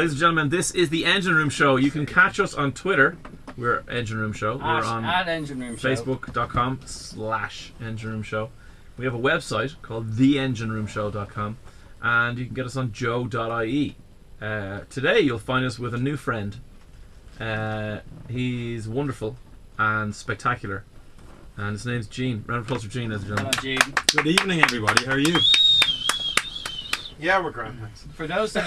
Ladies and gentlemen, this is the Engine Room Show. You can catch us on Twitter. We're Engine Room Show. We're on Engine Room Show. Facebook.com/Engine Room Show. We have a website called theengineroomshow.com, and you can get us on joe.ie. Today you'll find us with a new friend. He's wonderful and spectacular, and his name's Gene. Round of applause for Gene, ladies and gentlemen. Hello, Gene. Good evening, everybody. How are you? Yeah, we're grand, thanks. For those that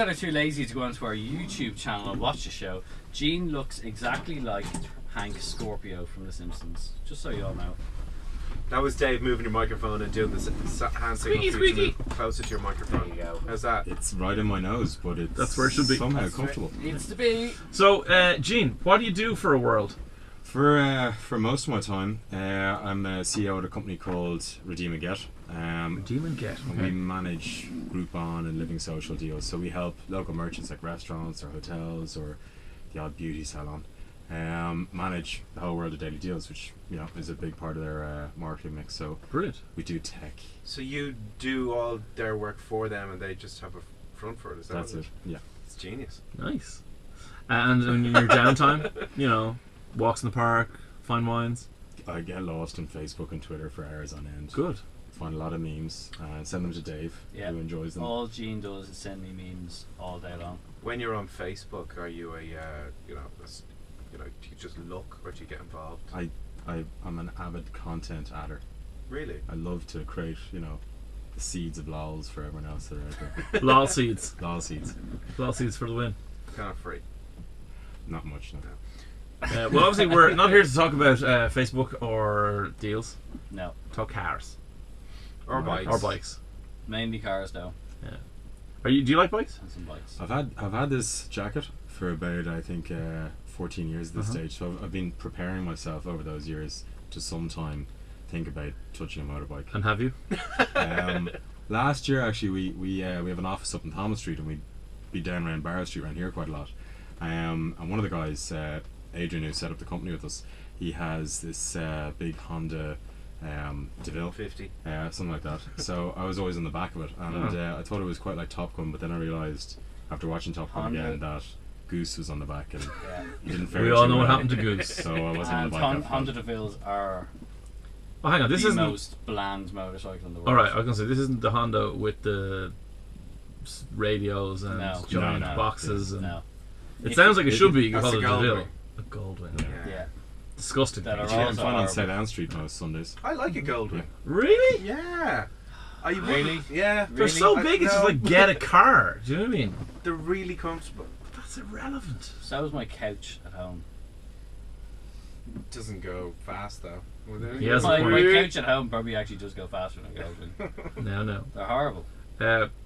are too lazy to go onto our YouTube channel and watch the show, Gene looks exactly like Hank Scorpio from The Simpsons. Just so you all know. That was Dave moving your microphone and doing this hand signal for you to move closer to your microphone. There you go. How's that? It's right in my nose, but it's That's where it should be. somehow comfortable. Needs to be. So, Gene, what do you do for a world? For most of my time, I'm a CEO at a company called Redeem and Get. Redeem and Get. We manage Groupon and living social deals. So we help local merchants like restaurants or hotels or the odd beauty salon manage the whole world of daily deals, which is a big part of their marketing mix. So Brilliant. we do tech. So you do all their work for them and they just have a front for it, is that That's what it. Yeah. It's genius. Nice. And in your downtime, walks in the park, fine wines. I get lost on Facebook and Twitter for hours on end. Good. Find a lot of memes and send them to Dave, Yeah. who enjoys them. All Gene does is send me memes all day long. When you're on Facebook, are you do you just look or do you get involved? I'm an avid content adder. Really? I love to create, the seeds of lols for everyone else that are out there. Lol seeds. Lol seeds. Lol seeds for the win. Kind of free. Not much, no. Well, obviously, we're not here to talk about Facebook or deals. No. Talk cars. Or Right. bikes. Or bikes. Mainly cars though. Do you like bikes? And some bikes. I've had this jacket for about, I think, 14 years at this stage. So I've been preparing myself over those years to sometime think about touching a motorbike. And have you? Last year, actually, we have an office up in Thomas Street, and we'd be down around Barrow Street around here quite a lot. And one of the guys, Adrian, who set up the company with us, he has this big Honda DeVille 50. something like that. So I was always in the back of it, and I thought it was quite like Top Gun, but then I realised after watching Top Gun again that Goose was on the back, and he didn't fare We too all know well. what happened to Goose. So I wasn't on And the bike. after Honda that. DeVilles are Oh, hang on. This the isn't. most bland motorcycle in the world. All right, I was gonna say this isn't the Honda with the radios and No. giant No. boxes, and No. it sounds like it should be That's called a the DeVille. Goldwing. A Goldwing. Yeah. Yeah. Disgusting. That are Yeah, I'm also fine on horrible. South Ann Street most Sundays. I like a Goldwing. Really? Yeah. Are you Really? Yeah. They're Really? so big. It's just No. like get a car. Do you know what I mean? They're really comfortable. That's irrelevant. So is my couch at home. It doesn't go fast though. Well, there He you has go. a My point. couch at home probably actually does go faster than a Goldwing. No. They're horrible.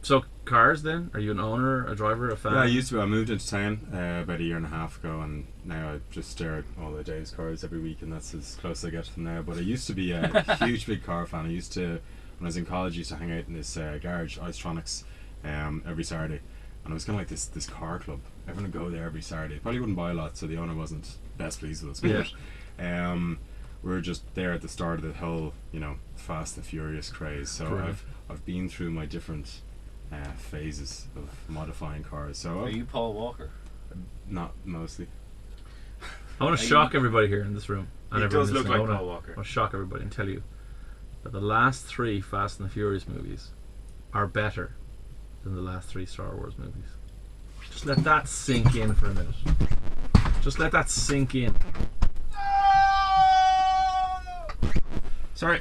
So cars then? Are you an owner, a driver, a fan? Yeah, I used to. I moved into town about a year and a half ago, and now I just stare at all the Dave's cars every week, and that's as close as I get to them now. But I used to be a huge, big car fan. I used to, when I was in college, I used to hang out in this garage, Icetronics, every Saturday, and it was kind of like this car club. Everyone would go there every Saturday. Probably wouldn't buy a lot, so the owner wasn't best pleased with us. Yeah. But we were just there at the start of the whole, Fast and Furious craze. So Correct. I've been through my different phases of modifying cars. So Are you Paul Walker? not mostly. I want to shock everybody here in this room. And He everyone does look listening. like I Paul want Walker. to shock everybody and tell you that the last 3 Fast and the Furious movies are better than the last 3 Star Wars movies. Just let that sink in for a minute. Just let that sink in. Sorry.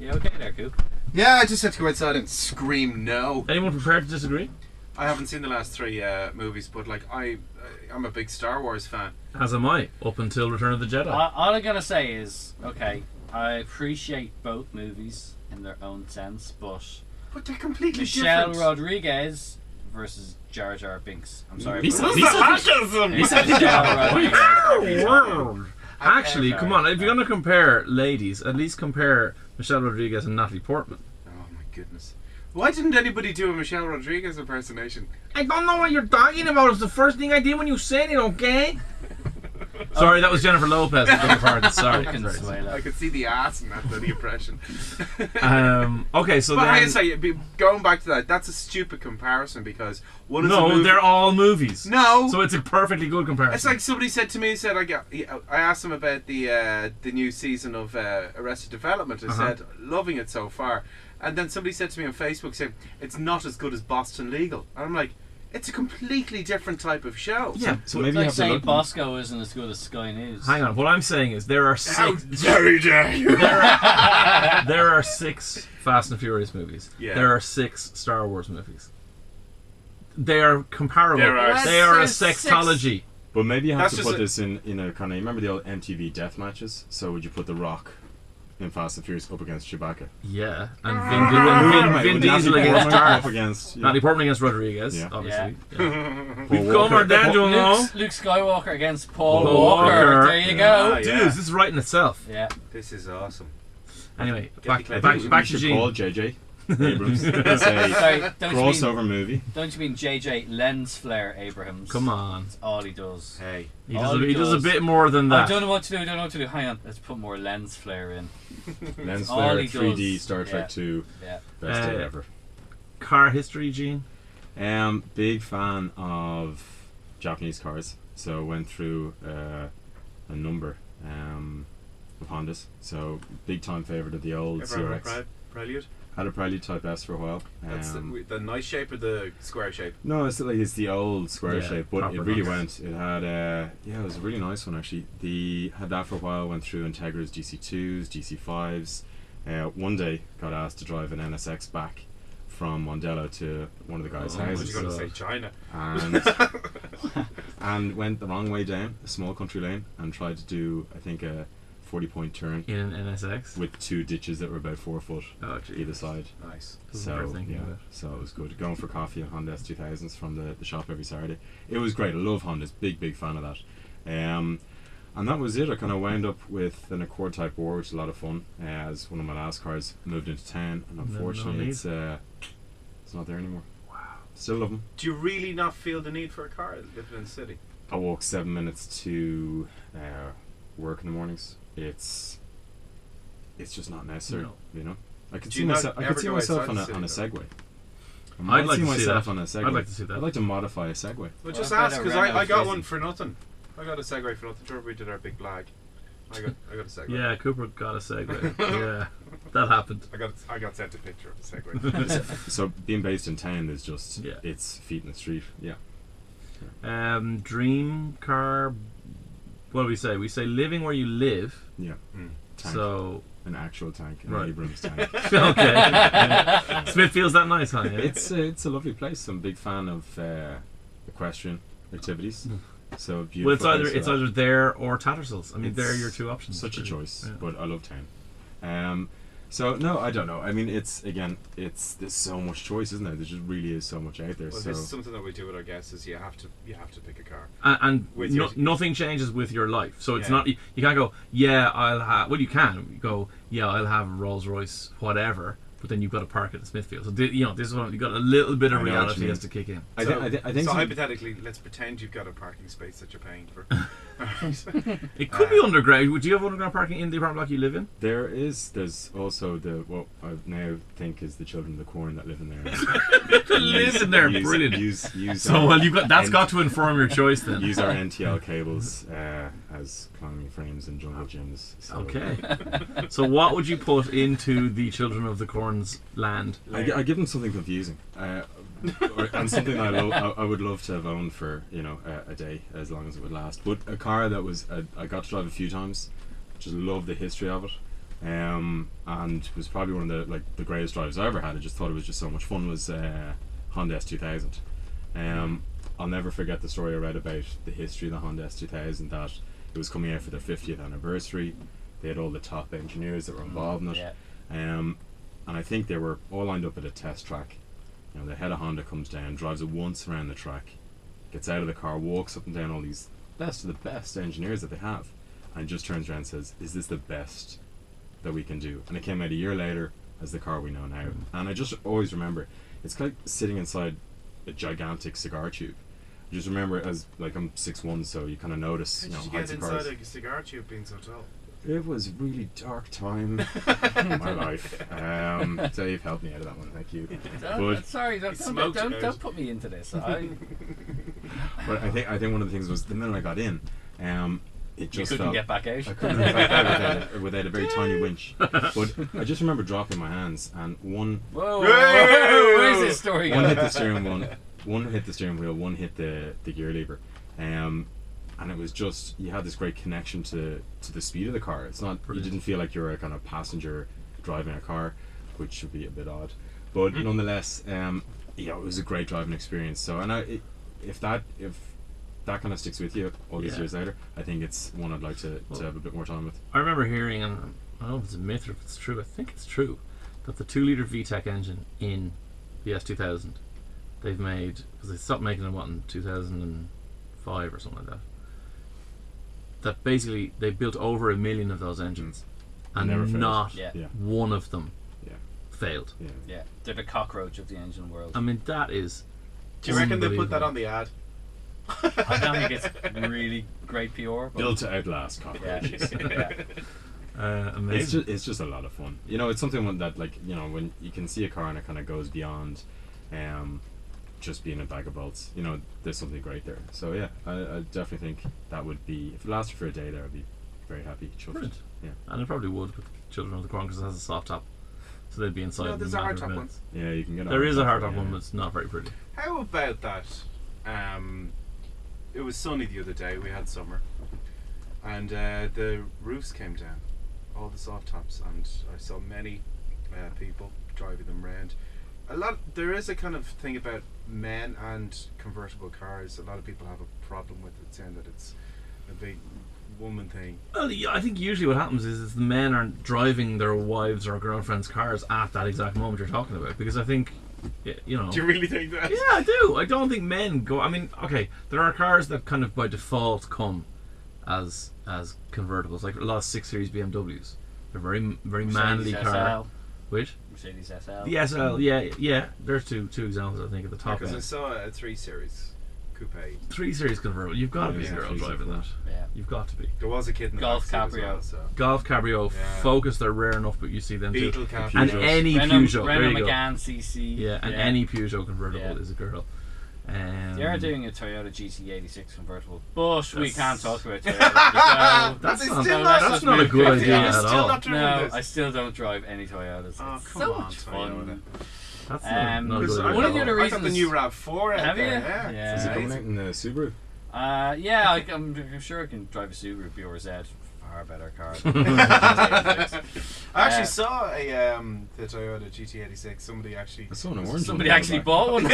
You okay there, Coop? Yeah, I just had to go outside and scream no. Anyone prepared to disagree? I haven't seen the last 3 movies, but I'm a big Star Wars fan. As am I, up until Return of the Jedi. All I'm gonna say is, okay, I appreciate both movies in their own sense, but But they're completely Michelle different. Rodriguez versus Jar Jar Binks. I'm sorry. He said- but- he said- Michelle Rodriguez. Actually, come on, if you're going to compare ladies, at least compare Michelle Rodriguez and Natalie Portman. Oh my goodness. Why didn't anybody do a Michelle Rodriguez impersonation? I don't know what you're talking about. It's the first thing I did when you said it, okay? Sorry, that was Jennifer Lopez. I beg your pardon. Sorry. Consuela. I could see the ass in that bloody impression. Okay, so But I then... say, going back to that, that's a stupid comparison because one is a No, movie. they're all movies. No. So it's a perfectly good comparison. It's like somebody said to me, I asked them about the new season of Arrested Development. I said, loving it so far. And then somebody said to me on Facebook, saying, it's not as good as Boston Legal. And I'm like, it's a completely different type of show. Yeah. So It's maybe you like have to saying look. Bosco isn't as good as Sky News. Hang on. What I'm saying is there are How 6... dare you! there are 6 Fast and Furious movies. Yeah. There are 6 Star Wars movies. They are comparable. There are They are a six. sextology. But maybe you have That's to just put a- this in a kind of. Remember the old MTV death matches? So would you put The Rock in Fast and Furious up against Chewbacca? Yeah. And Vin Diesel against Up Darth. against. Natalie Portman against Rodriguez, Yeah. obviously. Yeah. Yeah. Paul We've come our Daniel now. Luke Skywalker against Paul Paul Walker. Walker. There you Yeah. go. Ah, Dude, yeah. this is writing itself. Yeah. This is awesome. Anyway, the back clip. back We back to should Gene. call JJ Abrams. It's a Sorry, crossover movie. don't you mean JJ Lens Flare Abrahams? Come on. That's all he does. Hey. He All does, he does a does- bit more than I that. don't know what to do. I don't know what to do. Hang on. Let's put more lens flare in. Lens all flare, he 3D, does. Star Trek Yeah. 2, Yeah. best day Uh, ever. Car history, Gene. Big fan of Japanese cars, so went through a number of Hondas. So big time favorite of the old Ever had a CRX. Prelude? Had a Prelude Type S for a while. That's the nice shape or the square shape? No, it's the old square Yeah, shape, but proper it really nice. went. It had it was a really nice one actually. Had that for a while. Went through Integras, GC2s, GC5s. One day got asked to drive an NSX back from Mondello to one of the guys' Oh, I was houses, going to say China. and went the wrong way down a small country lane and tried to do I think a 40-point turn In an NSX. with 2 ditches that were about 4 foot Oh, gee. either side. Nice. Doesn't hurt So thinking yeah, of it. so it was good. Going for coffee on Honda S2000s from the shop every Saturday. It was great. I love Hondas. Big fan of that. And that was it. I kind of wound up with an Accord Type 4, which is a lot of fun. As one of my last cars moved into town, and unfortunately, need. it's not there anymore. Wow. Still love them. Do you really not feel the need for a car living in the city? I walk 7 minutes to work in the mornings. It's just not necessary, No. you know. I could Do see you not myself. I ever could see go myself outside on the a city, Segway. I I'd might like see to see myself that. on a Segway. I'd like to see that. I'd like to modify a Segway. Well, What just about ask a because I Renault got Twizy? one for nothing. I got a Segway for nothing. Sure, we did our big blag. I got a Segway. Yeah, Cooper got a Segway. Yeah, that happened. I got sent a picture of the Segway. So being based in town is just Yeah. it's feet in the street. Yeah. Dream car. What do we say? We say living where you live. Yeah. Tank. So An actual tank, an Right. Abrams tank. okay. Yeah. Smithfield's that nice, huh? Yeah? It's a lovely place. I'm a big fan of equestrian activities. So beautiful. Well, it's place for that. either there or Tattersalls. I mean, they're your 2 options. Such a really. choice, Yeah. but I love town. So no, I don't know. I mean, there's so much choice, isn't there? There just really is so much out there. Well, so this is something that we do with our guests: is you have to pick a car. And With your- nothing changes with your life. So it's Yeah. not you can't go, yeah, I'll have. Well, you can you go, yeah, I'll have a Rolls Royce, whatever. But then you've got to park it at Smithfield. So this is what you got a little bit of I know what you reality mean. has to kick in. I think so some- hypothetically, let's pretend you've got a parking space that you're paying for. It could be underground. Do you have underground parking in the apartment block you live in? there's also what I now think is the children of the corn that live in there. Live in there, brilliant. Use So well, that's got to inform your choice then. use our NTL cables as climbing frames and jungle gyms. So Okay. So what would you put into the Children of the Corn's land? I give them something confusing, and something I would love to have owned for a day, as long as it would last. But a car that was I got to drive a few times, just love the history of it, and was probably one of the greatest drives I ever had. I just thought it was just so much fun. Was Honda S2000. I'll never forget the story I read about the history of the Honda S2000, that it was coming out for their 50th anniversary. They had all the top engineers that were involved in it. Yeah. And I think they were all lined up at a test track. The head of Honda comes down, drives it once around the track, gets out of the car, walks up and down all these best of the best engineers that they have, and just turns around and says, "Is this the best that we can do?" And it came out a year later as the car we know now. And I just always remember, it's like sitting inside a gigantic cigar tube, just remember, as like I'm 6'1", so you kind of notice. How You know, did you get heights of cars. inside a cigar tube being so tall? It was a really dark time in my life. So you've helped me out of that one, thank you. But- Sorry, smoked it out. don't put me into this. But I think one of the things was the minute I got in, it You just couldn't felt get back out. I couldn't get back out without a very tiny winch. But I just remember dropping my hands and one Whoa! Whoa! Where's this story hit going? the steering wheel, one hit the steering wheel, one hit the gear lever, and it was just, you had this great connection to the speed of the car. It's not, you didn't feel like you were a kind of passenger driving a car, which would be a bit odd, but nonetheless, it was a great driving experience. So, and if that kind of sticks with you all these years later, I think it's one I'd like to have a bit more time with. I remember hearing, and I don't know if it's a myth or if it's true, I think it's true, that the 2-litre VTEC engine in the S2000, they've made, because they stopped making them, in 2005 or something like that, that basically they built over 1 million of those engines, and Never failed. not Yeah. one of them Yeah. failed. Yeah. Yeah, they're the cockroach of the engine world. I mean, that is. Do you reckon they put that on the ad? I don't think it's really great PR. But Built to outlast yeah, cockroaches. yeah. Amazing. It's just a lot of fun. You know, it's something that, like, you know, when you can see a car and it kind of goes beyond just being a bag of bolts. You know, there's something great there. So yeah, I definitely think that would be, if it lasted for a day there, I'd be very happy. Chuffed. Brilliant. Yeah. And it probably would with Children of the Corn because it has a soft top, so they'd be inside. No, in there's a a hard matter of top one. minutes. Yeah, you can get. There is a hard top yeah. one, but it's not very pretty. How about that? It was sunny the other day. We had summer, and the roofs came down, all the soft tops, and I saw many people driving them around. There is a kind of thing about men and convertible cars. A lot of people have a problem with it, saying that it's a big woman thing. Well, yeah, I think usually what happens is the men aren't driving their wives or girlfriends' cars at that exact moment you're talking about, because I think, you know. Do you really think that? Yeah, I do. I don't think men go. I mean, okay, there are cars that kind of by default come as convertibles, like a lot of 6 Series BMWs. They're very manly Mercedes car. SL. Which? Mercedes SL. The SL, yeah. There's two examples I think at the top Because I end. saw a 3 Series coupe. 3 Series convertible. You've got to be a Yeah, girl she's driving that. Yeah. You've got to be. There was a kid in the Golf backseat as Cabrio. well, so. Golf Cabrio, Yeah. Focus, they're rare enough, but you see them Beetle too. Cabrio. And Peugeots. any Renault, Peugeot, there Renault you go. Megane CC. Yeah, and any Peugeot convertible Yeah. is a girl. They are doing a Toyota GT86 convertible, but we That's- can't talk about Toyota. That's They not, still that's not a good Yeah, idea You're at still all. not driven No, this. I still don't drive any Toyotas. Oh, It's come so on, much fun. Toyota. That's Um, not a Because good I idea. One of the at other all. I got the reasons- new RAV4 out Have you? there. Yeah. Is it coming Amazing. out in the Subaru? Yeah, I'm sure I can drive a Subaru BRZ. Far better car. Than I actually saw the Toyota GT86. Somebody actually. I saw an orange. Somebody one actually back. bought one.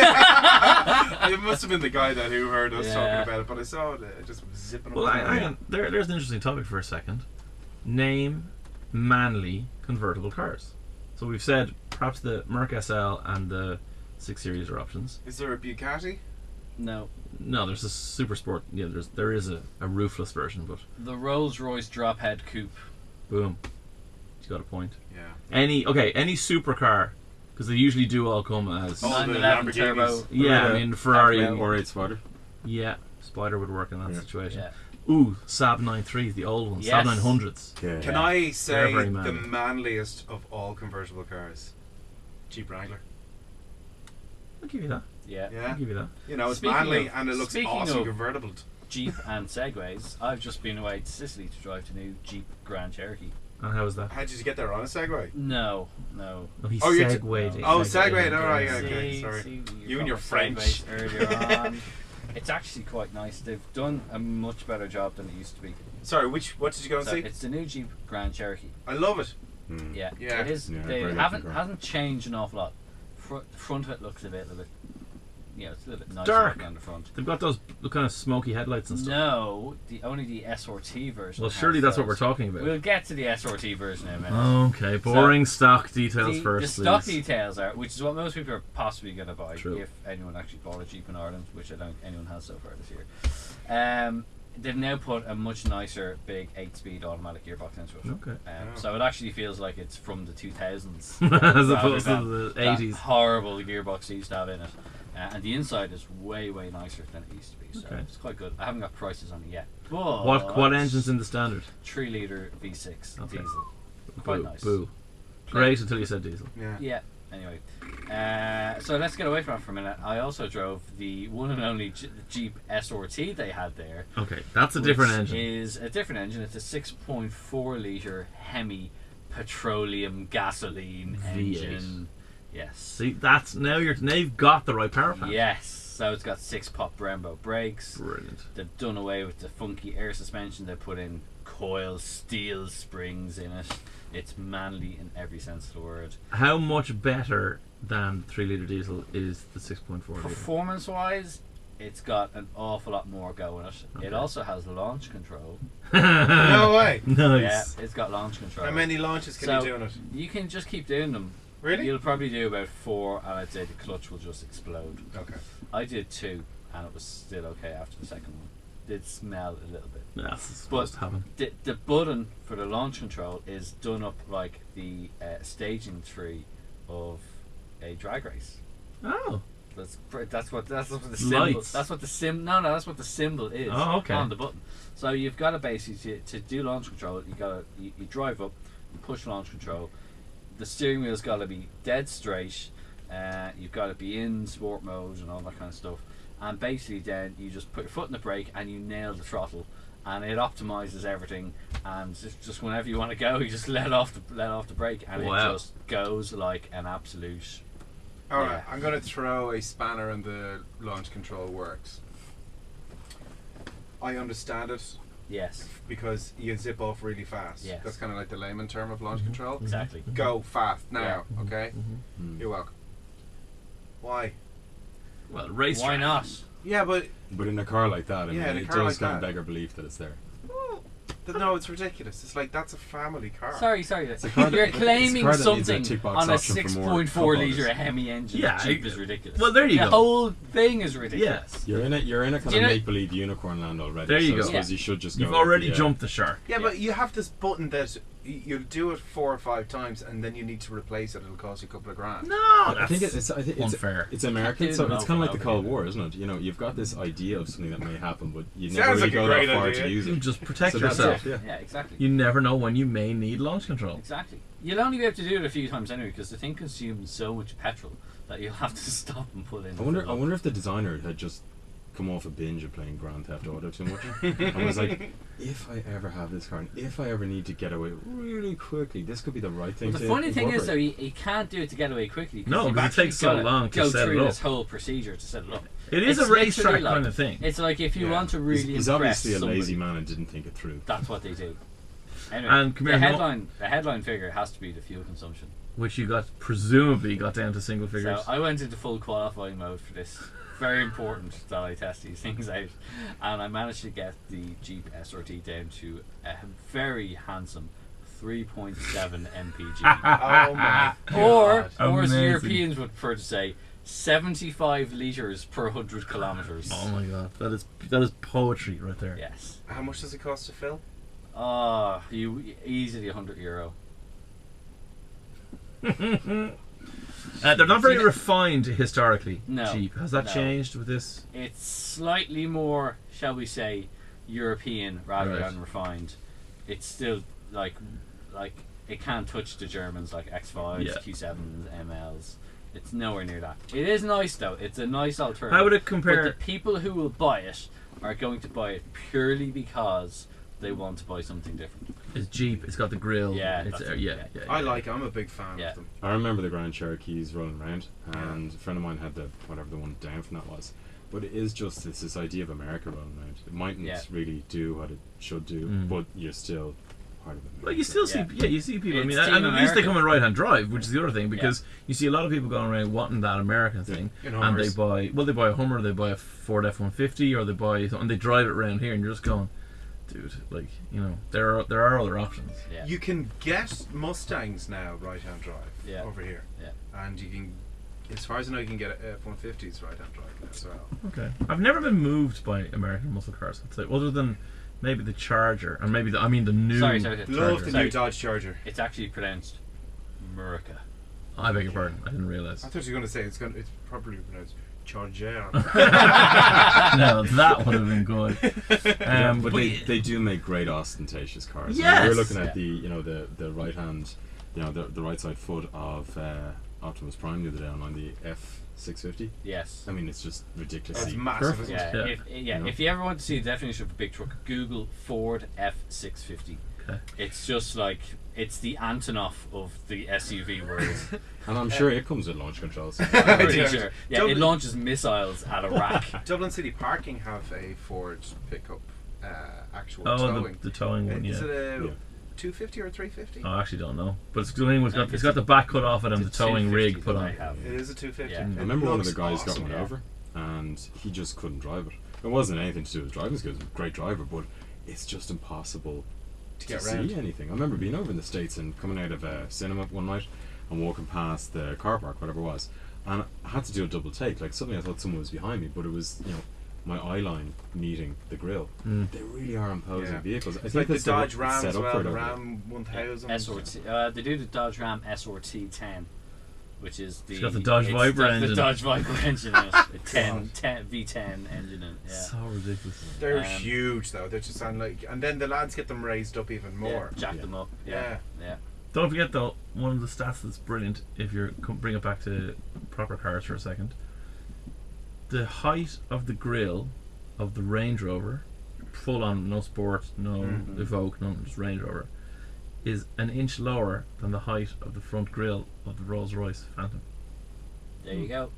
It must have been the guy that who heard us Yeah. talking about it, but I saw it just zipping Well, up. hang on. There's an interesting topic for a second. Name manly convertible cars. So we've said perhaps the Merc SL and the 6 Series are options. Is there a Bugatti? No, No, there's a Super Sport. Yeah, there is a roofless version, but the Rolls Royce drop head coupe. boom, you got a point. Yeah. Any supercar, because they usually do all come as Oh, the 911 Lamborghinis. turbo. yeah. I mean Ferrari Cabrio. Or 8 Spider. yeah, Spider would work in that Yeah. situation. Yeah. Ooh, Saab 93s, the old ones, Yes. Saab 900s. Yeah. Can I say very the manly. manliest of all convertible cars? Jeep Wrangler. I'll give you that. Yeah. Yeah. I'll give you that. You know, it's Speaking manly of- and it looks speaking awesome of- convertible. Jeep and Segways. I've just been away to Sicily to drive the new Jeep Grand Cherokee. And how was that? How did you get there on a Segway? No. No, he Oh, you're segued. Oh, He segued. Segway. All right. Yeah. Okay. See, Sorry. see, You and your got French. Segways earlier on. It's actually quite nice. They've done a much better job than it used to be. Sorry. What did you go and So see? it's the new Jeep Grand Cherokee. I love it. Mm. Yeah, Yeah. it is. Yeah, they very haven't lucky car. hasn't changed an awful lot. The front of it looks a little bit. Yeah, it's a little bit nicer Dark. than the front. They've got those kind of smoky headlights and stuff. No, only the SRT version. Well, has surely that's what those. we're talking about. We'll get to the SRT version in a minute. Okay, boring stock details the first, stock please. details are, which is what most people are possibly going to buy True. if anyone actually bought a Jeep in Ireland, which I don't think anyone has so far this year. They've now put a much nicer, big 8-speed automatic gearbox into it. Okay. So it actually feels like it's from the 2000s. As rather opposed to than the that 80s. horrible gearbox they used to have in it. And the inside is way nicer than it used to be, so Okay. it's quite good. I haven't got prices on it yet. But What engine's in the standard? 3 litre V6 Okay. diesel. Quite Boo, nice. Boo. Great until you said diesel. Yeah. Yeah. Anyway, so let's get away from it for a minute. I also drove the one and only Jeep SRT they had there. Okay, that's a different which engine. Is a different engine. It's a 6.4 litre Hemi petroleum gasoline V8. engine. Yes. See, that's now you've got the right power plant. Yes. So it's got 6-pop Brembo brakes. Brilliant. They've done away with the funky air suspension. They put in coil steel springs in it. It's manly in every sense of the word. How much better than 3 litre diesel is the 6.4 litre? Performance wise, it's got an awful lot more go in it. Okay. It also has launch control. No way. Nice. Yeah, it's got launch control. How many launches can So- you do on it? You can just keep doing them. Really? You'll probably do about 4, and I'd say the clutch will just explode. Okay. I did 2, and it was still okay after the second one. Did smell a little bit. That's supposed to happen. The button for the launch control is done up like the staging tree of a drag race. Oh. That's what the symbol. Lights. That's what the symbol is Oh, okay. on the button. So you've got to basically to do launch control. You drive up, you push launch control. The steering wheel's got to be dead straight. You've got to be in sport mode and all that kind of stuff. And basically, then you just put your foot in the brake and you nail the throttle, and it optimizes everything. And just whenever you want to go, you just let off the brake, and Wow. it just goes like an absolute. Alright, Yeah. I'm going to throw a spanner in the launch control works. I understand it Yes, because you zip off really fast. Yes. That's kind of like the layman term of launch control. exactly. Go fast now, okay? Mm. You're welcome. Why? Well, race. Why not? Yeah, but But in a car like that, I Yeah, mean, in a it car does like kind of that. beggar belief that it's there. no, it's ridiculous. It's like that's a family car. Sorry. a car You're that- claiming it's a car that needs a something tick box on a option for more 6.4 footballers. litre Hemi engine. Yeah, Jeep is ridiculous. well, there you the go. whole thing is ridiculous. Yes. You're in a kind Do you of know- make believe unicorn land already. There you so go. I suppose Yeah. you should just You've go already with the, jumped the shark. Yeah, Yeah. but you have this button that you'll do it 4 or 5 times, and then you need to replace it. It'll cost you a couple of grand. No, I think that's I think it's unfair. It's American, Can't so do it's it kind of like over the and Cold over. War, isn't it? You know, you've got this idea of something that may happen, but you Sounds never really like a go great that far idea. to use You it. just protect So that's yourself. it, yeah. Yeah, exactly. You never know when you may need launch control. Exactly. You'll only be able to do it a few times anyway, because the thing consumes so much petrol that you'll have to stop and pull in. I wonder if the designer had just come off a binge of playing Grand Theft Auto too much and was like, if I ever have this car and if I ever need to get away really quickly, this could be the right thing Well, the to funny thing is, though, incorporate. he can't do it to get away quickly. No, you've because it actually takes so gotta long to go set through it this up. whole procedure to set it up. It is It's a racetrack literally like- kind of thing. It's like if you Yeah. want to really He's impress obviously a somebody, lazy man and didn't think it through. that's what they do. Anyway, And come the here, no- headline figure has to be the fuel consumption. Which you presumably got down to single figures. So I went into full qualifying mode for this. Very important that I test these things out, and I managed to get the Jeep SRT down to a very handsome 3.7 mpg, Oh my or god. as Amazing. Europeans would prefer to say, 75 liters per 100 kilometers. Oh my god, that is poetry right there. Yes. How much does it cost to fill? You easily €100. They're not very refined historically. No, Jeep. Has that no. changed with this? It's slightly more, shall we say, European rather Right. than refined. It's still like it can't touch the Germans like X5s, Yeah. Q7s, MLs. It's nowhere near that. It is nice though. It's a nice alternative. How would it But compare? the people who will buy it are going to buy it purely because they want to buy something different. It's Jeep. It's got the grill. Yeah, It's, that's it, yeah, yeah. yeah. I like it. I'm a big fan Yeah. of them. I remember the Grand Cherokees rolling around, and a friend of mine had the whatever the one down from that was. But it is just this idea of America rolling around. It mightn't Yeah. really do what it should do, Mm. but you're still part of it. Well, you still see, Yeah. you see people. I It's mean, Team and at least they America. come in right-hand drive, which is the other thing, because you see a lot of people going around wanting that American thing, In and they Hummers. buy a Hummer, they buy a Ford F-150, or they buy, and they drive it around here, and you're just going, dude, like, you know, there are other options. Yeah. You can get Mustangs now right-hand drive Yeah. over here. Yeah. And you can, as far as I know, you can get F-150s right-hand drive now as well. Okay, I've never been moved by American muscle cars, I'd say, other than maybe the Charger, and maybe the new. Sorry. Love Charger. the Sorry. new Dodge Charger. It's actually pronounced Murica. I beg your pardon. I didn't realise. I thought you were going to say it's probably pronounced Charger. No, that would have been good. But they do make great ostentatious cars. Yes! We were looking at the right hand, the right side foot of Optimus Prime the other day on the F650. Yes. I mean, it's just ridiculously It's massive. Perfect. Isn't it? Yeah. If you ever want to see the definition of a big truck, Google Ford F650. Okay. It's just like it's the Antonov of the SUV world. And I'm sure it comes with launch controls. I'm pretty Yeah. sure. Yeah, it launches missiles at a rack. Dublin City Parking have a Ford pickup actual Oh, towing. the towing one, Is yeah. it a Yeah. 250 or 350? Oh, I actually don't know. But it's got the back cut off it and the It's a towing 250 rig put that on. I have. It is a 250. Yeah. I remember one of the Looks guys got awesome, one yeah. over, and he just couldn't drive it. It wasn't anything to do with driving skills. He was a great driver, but it's just impossible To to get see round. anything. I remember being over in the States and coming out of a cinema one night and walking past the car park, whatever it was, and I had to do a double take. Like suddenly I thought someone was behind me, but it was my eye line meeting the grill. They really are imposing Yeah. vehicles. I It's think like the that's Dodge Ram set as up well, for the it. Ram 1000. SRT. They do the Dodge Ram SRT 10, which is the. It's got the Dodge Viper got engine. The Dodge Viper engine in it. A 10 V10 engine in it. Yeah. So ridiculous. They're Um, huge though. They just sound like, and then the lads get them raised up even more. Yeah, jack them up. Yeah. Yeah. Don't forget though, one of the stats that's brilliant, if you're bring it back to proper cars for a second, the height of the grille of the Range Rover, full on, no Sport, no Mhm. Evoque, no just Range Rover, is an inch lower than the height of the front grille of the Rolls Royce Phantom. There you go.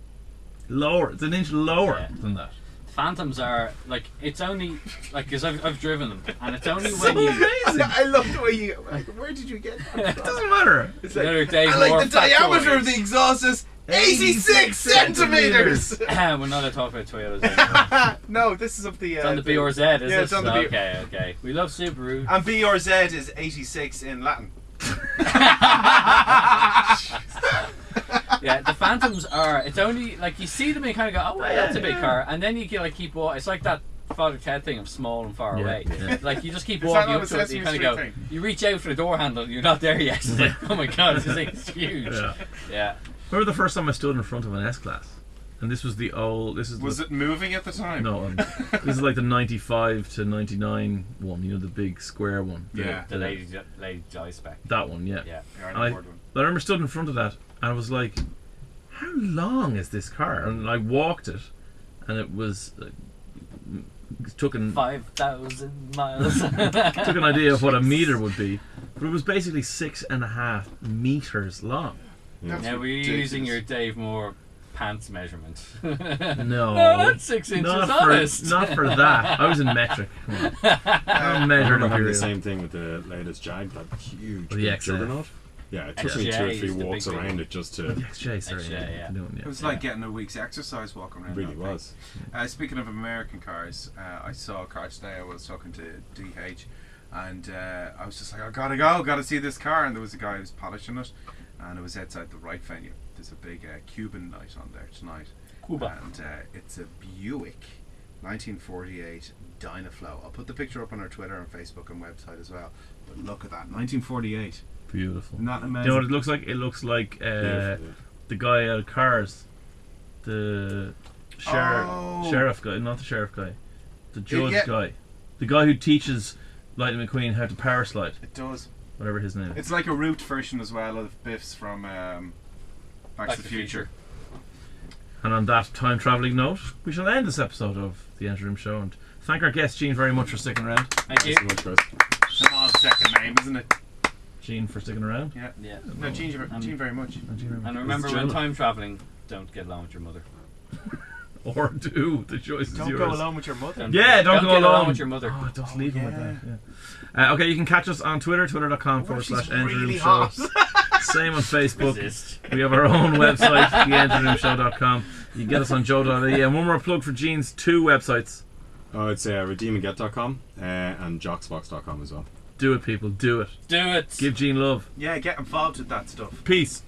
Lower, it's an inch lower Yeah. than that. Phantoms are like it's only like because I've driven them and it's only So when you. amazing. I love the way you. Like, where did you get that It from? doesn't matter. It's Another Dave I like Moore the diameter factoid. of the exhaust is 86 centimeters. We're not allowed to talk about Toyotas anymore. No, this is of the. It's on the BRZ, is yeah, it? it's on the B- Okay. We love Subaru. And BRZ is 86 in Latin. Yeah, the Phantoms are. It's only like you see them and you kind of go, oh, well, that's a big car, and then you can like keep walking. It's like that Father Ted thing of small and far Yeah, away. yeah. Like you just keep Is that walking not up a to it, and you Sesame kind of Street go. thing? You reach out for the door handle, you're not there yet. It's like, oh my god, this thing's huge. Yeah. Yeah. Remember the first time I stood in front of an S-Class? And this was the old... This is Was it moving at the time? No, this is like the 95 to 99 one, you know, the big square one. Yeah. The Lady Di spec. That one, yeah. Yeah. Yeah, I And I know one. remember stood in front of that and I was like, how long is this car? And I walked it and it was... took an 5,000 miles. took an idea of what a meter would be, but it was basically 6.5 meters long. That's Now we're ridiculous. using your Dave Moore pants measurement. No, No, that's 6 inches, honest. Not for that. I was in metric. Come on. I I measured remember having the imperial. same thing with the latest Jag, that huge The big XF. juggernaut. Yeah, it took me 2 or XJ 3 is the walks big around thing. it just The to. XJ, sorry. XJ, yeah. Doing, It was like getting a week's exercise walking around. It really that thing. was. Speaking of American cars, I saw a car today. I was talking to DH, and I was just like, I gotta see this car. And there was a guy who was polishing it, and it was outside the right venue. There's a big Cuban night on there tonight, Cuba. and it's a Buick 1948 Dynaflow. I'll put the picture up on our Twitter and Facebook and website as well. But look at that, 1948. beautiful. Not Do amazing. you know what it looks like? It looks like Beautiful, yeah. the guy out of Cars, the Oh. sheriff guy, not the sheriff guy, the judge yeah. guy, the guy who teaches Lightning McQueen how to power slide, It does. whatever his name is. It's like a root version as well of Biff's from Back to the Future. And on that time travelling note, we shall end this episode of the Engine Room Show and thank our guest Gene very much for sticking around. Thank you. Thanks so much, Chris. It's an odd second name, isn't it? Gene for sticking around. Yeah. Yeah. No, Gene very much. And Gene very much. And remember, It's when German. time traveling, don't get along with your mother. Or do, the choice is Don't yours. go alone with your mother. Yeah, don't go get along alone with your mother. Oh, don't leave him like yeah. that. Yeah. Okay, you can catch us on Twitter, twitter.com What if she's /Engine Room really Show. hot? Same on Facebook. Resist. We have our own website, theengineroomshow.com. You can get us on joe.ie. And one more plug for Gene's 2 websites. Oh, it's redeemandget.com and jocksbox.com as well. Do it, people. Do it. Do it. Give Gene love. Yeah, get involved with that stuff. Peace.